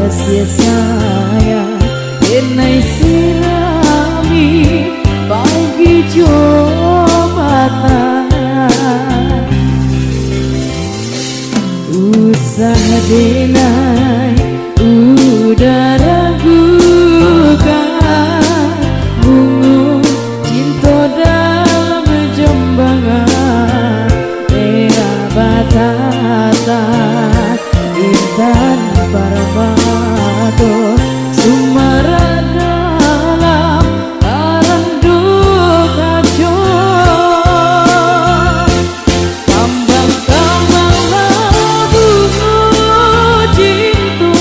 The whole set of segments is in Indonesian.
rahasia saya enai sirami pagi jobatan usaha denai udara gugat bunga cinta dalam jembangan era batata intan paramato sumara dalam arandu kaco tambang-tambang labu cinta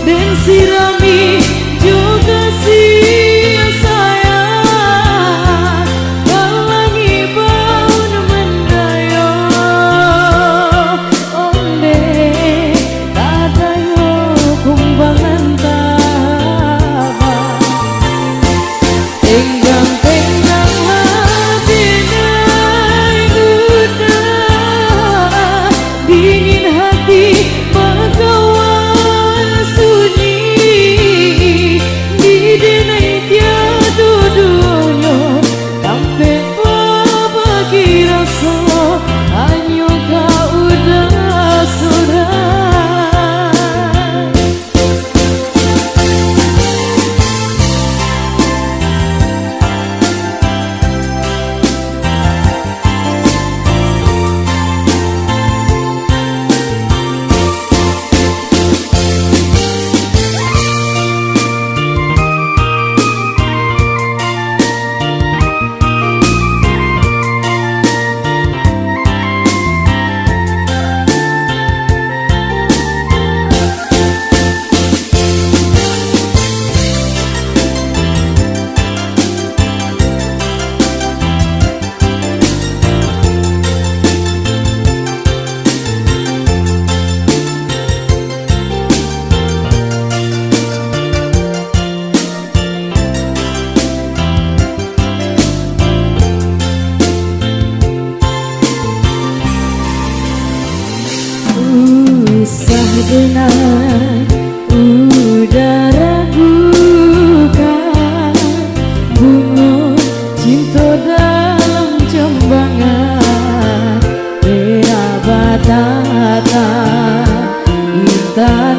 dan sirami juga sia sayang kalangi baun mendayo onde tadayo kumbangan tabang tenggang-tenggang hati naik kuda dingin hati bagawan sunyi di denai tiada dunia sampai bagi rasa hanya kau udah sudah usah denai udara bukan bunga cinta dalam jembangan era batata intan